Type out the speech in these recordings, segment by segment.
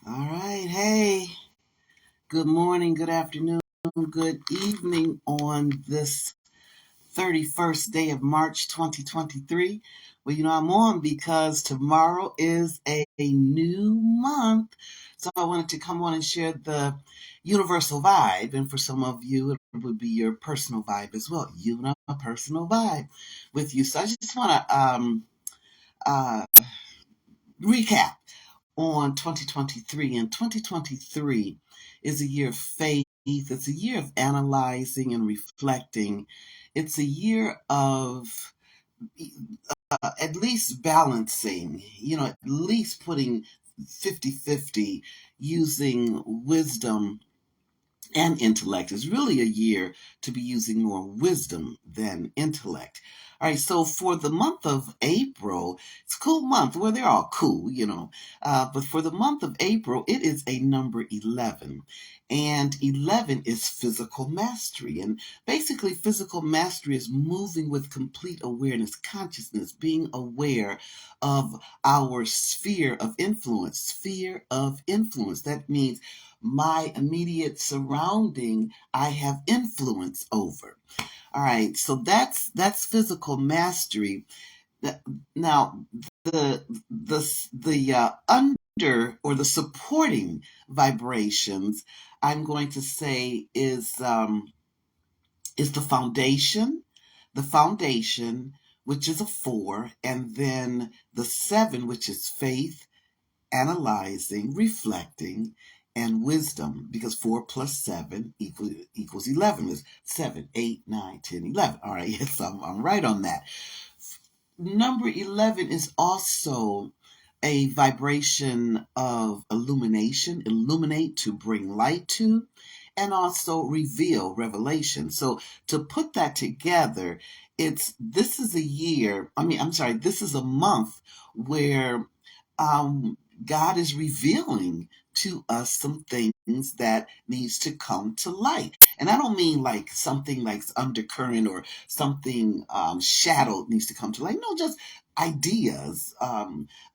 All right. Hey, good morning, good afternoon, good evening on this 31st day of March 2023. Well, I'm on because tomorrow is a new month. So I wanted to come on and share the universal vibe. And for some of you, it would be your personal vibe as well. A personal vibe with you. So I just want to uh, recap on 2023. And 2023 is a year of faith. It's a year of analyzing and reflecting. It's a year of at least balancing, at least putting 50-50, using wisdom and intellect. Is really a year to be using more wisdom than intellect. All right, so for the month of April, it's a cool month. Well, they're all cool, but for the month of April, it is a number 11. And 11 is physical mastery. And basically, physical mastery is moving with complete awareness, consciousness, being aware of our sphere of influence. Sphere of influence. That means my immediate surrounding I have influence over. All right, so that's physical mastery. Now, the under or the supporting vibrations, I'm going to say is the foundation, which is a 4, and then the 7, which is faith, analyzing, reflecting, and wisdom, because 4 plus 7 equals 11. Is 7, 8, 9, 10, 11. All right, yes, I'm right on that. Number 11 is also a vibration of illumination, illuminate, to bring light to, and also reveal, revelation. So to put that together, this is a year, this is a month where God is revealing to us some things that needs to come to light. And I don't mean like something like undercurrent or something shadowed needs to come to light. No, just ideas,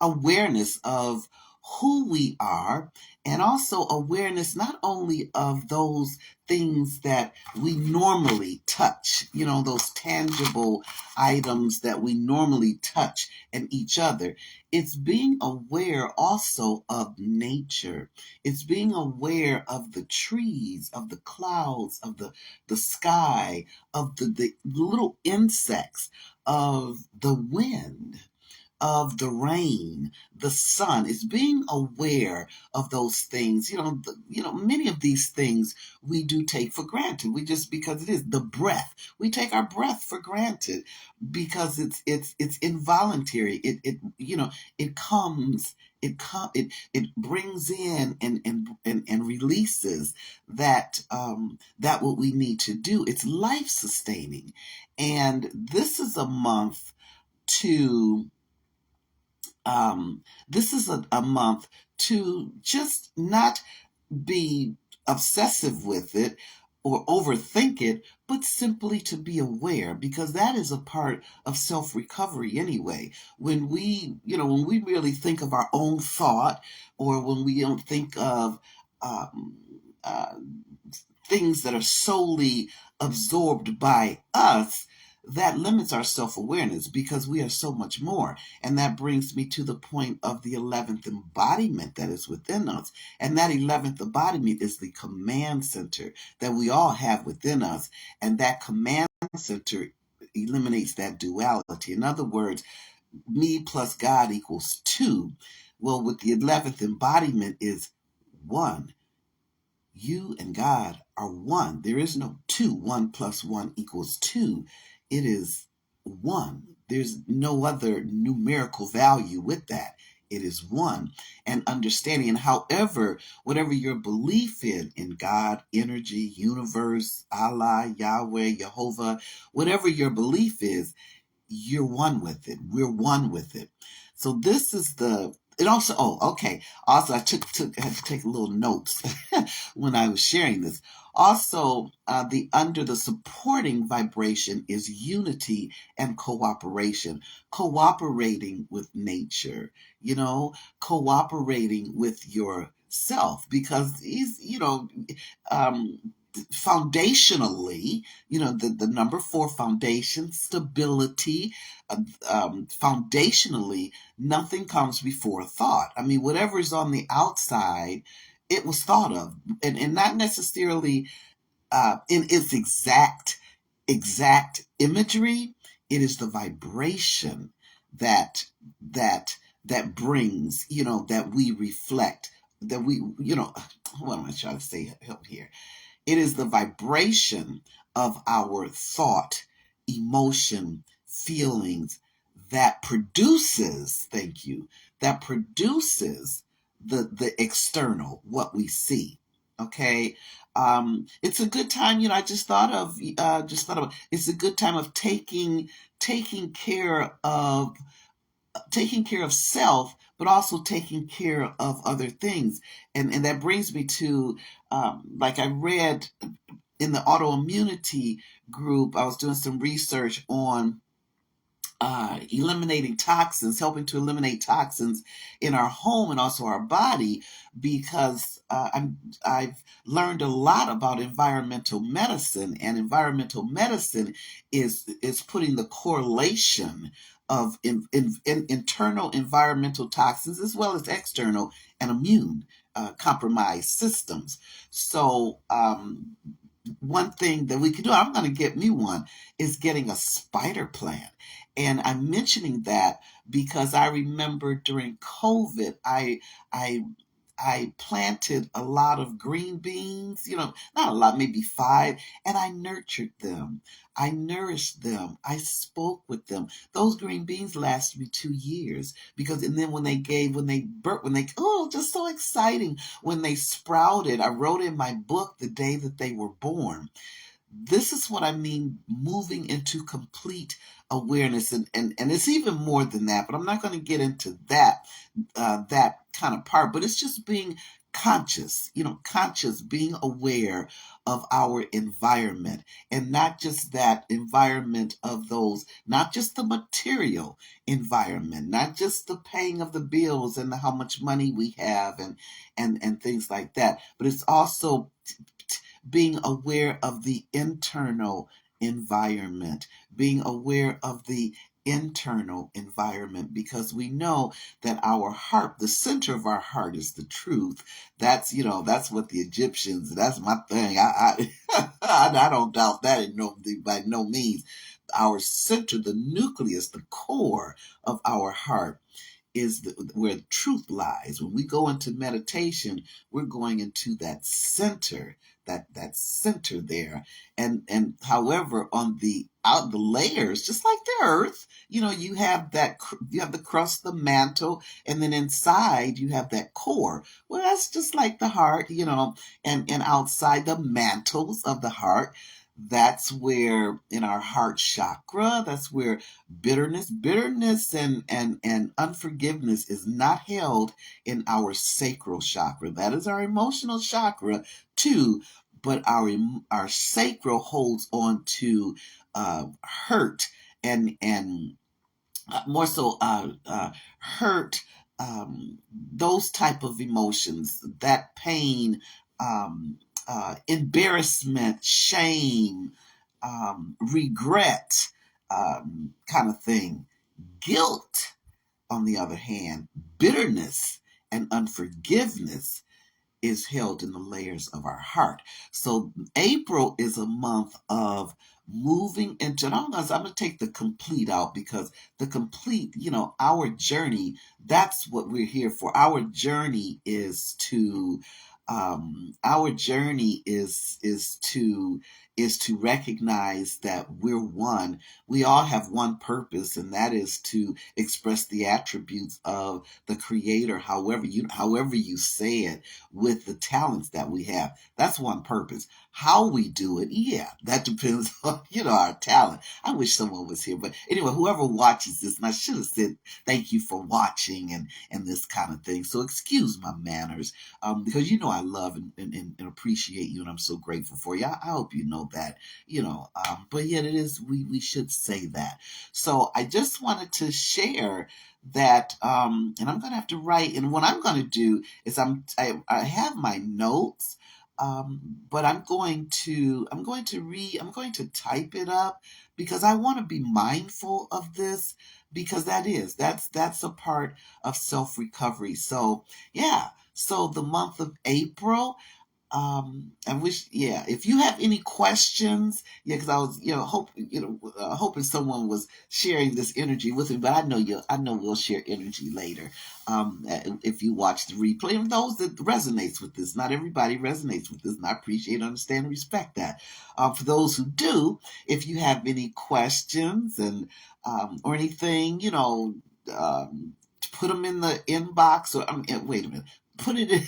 awareness of who we are, and also awareness not only of those things that we normally touch, those tangible items that we normally touch and each other. It's being aware also of nature. It's being aware of the trees, of the clouds, of the sky, of the little insects, of the wind, of the rain, the sun. Is being aware of those things. Many of these things we do take for granted. We just, because it is the breath, we take our breath for granted because it's involuntary. It comes. It brings in and releases that what we need to do. It's life sustaining, and this is a month to this is a month to just not be obsessive with it or overthink it, but simply to be aware, because that is a part of self recovery anyway. When we really think of our own thought, or when we don't think of um, uh, things that are solely absorbed by us, that limits our self awareness because we are so much more. And that brings me to the point of the 11th embodiment that is within us. And that 11th embodiment is the command center that we all have within us. And that command center eliminates that duality. In other words, me plus God equals 2. Well, with the 11th embodiment is 1. You and God are one. There is no two. 1 plus 1 equals 2. It is 1. There's no other numerical value with that. It is 1. And understanding, and however, whatever your belief in God, energy, universe, Allah, Yahweh, Jehovah, whatever your belief is, you're one with it. We're one with it. So this is it also, okay. Also, I had to take a little notes when I was sharing this. Also, under the supporting vibration is unity and cooperation, cooperating with nature, cooperating with your self, because he's, um, foundationally, the number four, foundation, stability, uh, foundationally, nothing comes before thought. I mean, whatever is on the outside, it was thought of, and not necessarily in its exact imagery. It is the vibration that that that brings, that we reflect, that we, what am I trying to say help here? It is the vibration of our thought, emotion, feelings that produces, thank you, that produces the external, what we see. Okay. It's a good time, I just thought of it's a good time of taking care of self, but also taking care of other things. And that brings me to, like I read in the autoimmunity group, I was doing some research on eliminating toxins, helping to eliminate toxins in our home and also our body, because I've learned a lot about environmental medicine, and environmental medicine is putting the correlation of internal environmental toxins as well as external and immune compromised systems. So one thing that we can do, I'm going to get me one, is getting a spider plant. And I'm mentioning that because I remember during COVID, I I planted a lot of green beans, not a lot, maybe five, and I nurtured them. I nourished them. I spoke with them. Those green beans lasted me 2 years, because, and then oh, just so exciting. When they sprouted, I wrote in my book the day that they were born. This is what I mean, moving into complete awareness. And it's even more than that, but I'm not going to get into that kind of part, but it's just being conscious, conscious, being aware of our environment, and not just that environment of those, not just the material environment, not just the paying of the bills and how much money we have, and things like that, but it's also being aware of the internal environment, being aware of the internal environment, because we know that our heart, the center of our heart, is the truth. That's what the Egyptians, that's my thing. I don't doubt that by no means. Our center, the nucleus, the core of our heart, is where truth lies. When we go into meditation, we're going into that center, that center there. And however, on the layers, just like the earth, you have the crust, the mantle, and then inside you have that core. Well, that's just like the heart, and outside the mantles of the heart, that's where, in our heart chakra, that's where bitterness and unforgiveness is not held in our sacral chakra. That is our emotional chakra too, but our sacral holds on to hurt, and more so hurt, those type of emotions, that pain, embarrassment, shame, regret, kind of thing. Guilt, on the other hand, bitterness and unforgiveness is held in the layers of our heart. So April is a month of moving into, and I'm gonna take the complete out, because the complete, our journey, that's what we're here for. Our journey is to recognize that we're one. We all have one purpose, and that is to express the attributes of the Creator, however you say it, with the talents that we have. That's one purpose. How we do it, yeah, that depends on, our talent. I wish someone was here, but anyway, whoever watches this, and I should have said thank you for watching, and this kind of thing. So excuse my manners, because I love and appreciate you, and I'm so grateful for you. I hope you know that, but yet it is, we should say that. So I just wanted to share that and I'm gonna have to write, and what I'm gonna do is I have my notes, but I'm going to type it up because I want to be mindful of this, because that's a part of self recovery. So yeah, so the month of April, I wish, yeah, if you have any questions, yeah, because I was, hoping someone was sharing this energy with me, but I know we'll share energy later. If you watch the replay, and those that resonates with this, not everybody resonates with this, and I appreciate, understand, and respect that. For those who do, if you have any questions or anything, put them in the inbox, or wait a minute, put it in,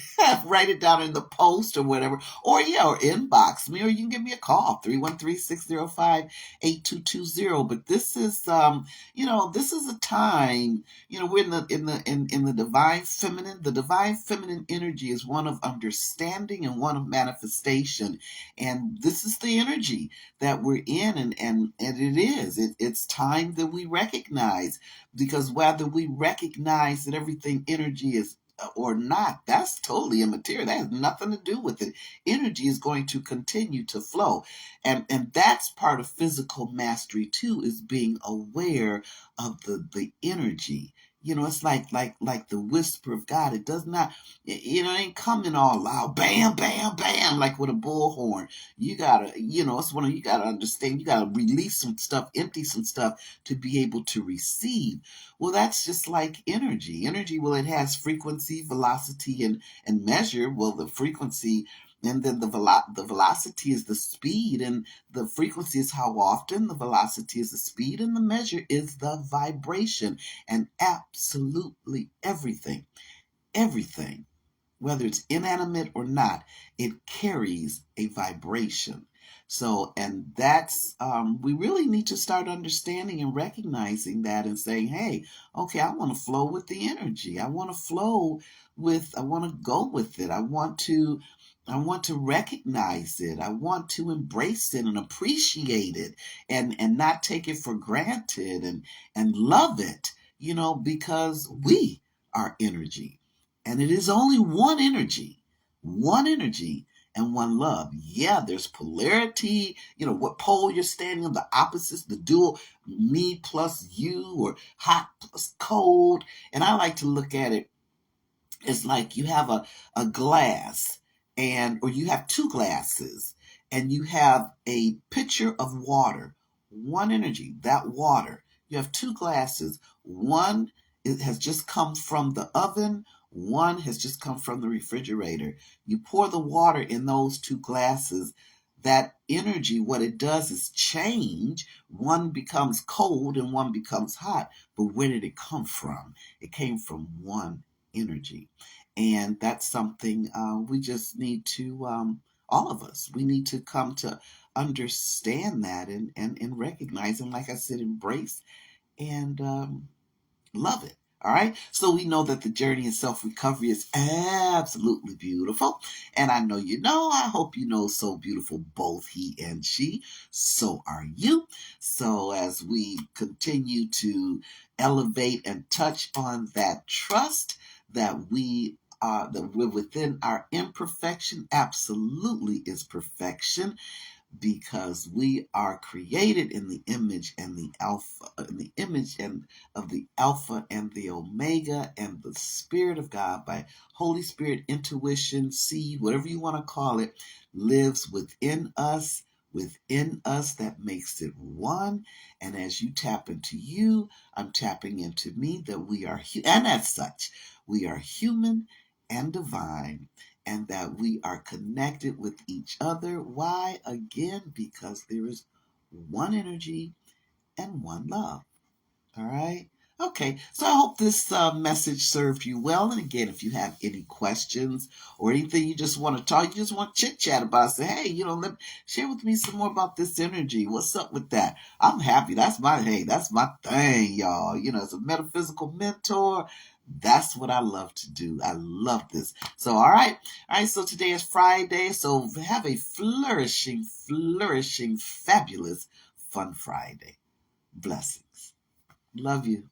write it down in the post or whatever, or yeah, or inbox me, or you can give me a call, 313-605-8220. But this is this is a time, we're in the divine feminine. The divine feminine energy is one of understanding and one of manifestation, and this is the energy that we're in, and it's time that we recognize, because whether we recognize that everything energy is or not, that's totally immaterial. That has nothing to do with it. Energy is going to continue to flow. And that's part of physical mastery too, is being aware of the energy. It's like the whisper of God. It does not, it ain't coming all loud, bam, bam, bam, like with a bullhorn. You gotta, you gotta understand, you gotta release some stuff, empty some stuff to be able to receive. Well, that's just like energy. Energy, well, it has frequency, velocity, and measure. Well, the frequency, and then the velocity is the speed, and the frequency is how often, the velocity is the speed, and the measure is the vibration. And absolutely everything, whether it's inanimate or not, it carries a vibration. So, and that's, we really need to start understanding and recognizing that, and saying, hey, okay, I want to flow with the energy. I want to I want to go with it. I want to recognize it. I want to embrace it and appreciate it, and not take it for granted, and love it, because we are energy. And it is only one energy, and one love. Yeah, there's polarity, what pole you're standing on, the opposites, the dual, me plus you, or hot plus cold. And I like to look at it, it's like you have a glass, or you have two glasses, and you have a pitcher of water, one energy, that water. You have two glasses. One, it has just come from the oven. One has just come from the refrigerator. You pour the water in those two glasses. That energy, what it does is change. One becomes cold and one becomes hot. But where did it come from? It came from one energy. And that's something we just need to, all of us, we need to come to understand that, and recognize, and like I said, embrace, and love it. All right. So we know that the journey in self recovery is absolutely beautiful. And I know I hope so beautiful, both he and she. So are you. So as we continue to elevate and touch on that trust that we're within our imperfection, absolutely is perfection, because we are created in the image and the alpha, in the image and of the alpha and the omega, and the spirit of God, by Holy Spirit, intuition, seed, whatever you want to call it, lives within us, that makes it one. And as you tap into you, I'm tapping into me, that we are and as such, we are human and divine, and that we are connected with each other. Why? Again, because there is one energy and one love. All right. Okay. So I hope this message served you well. And again, if you have any questions or anything you just want to talk, you just want to chit chat about, say, hey, share with me some more about this energy. What's up with that? I'm happy. That's my thing, y'all. As a metaphysical mentor, that's what I love to do. I love this. So, all right. All right. So today is Friday. So have a flourishing, fabulous, fun Friday. Blessings. Love you.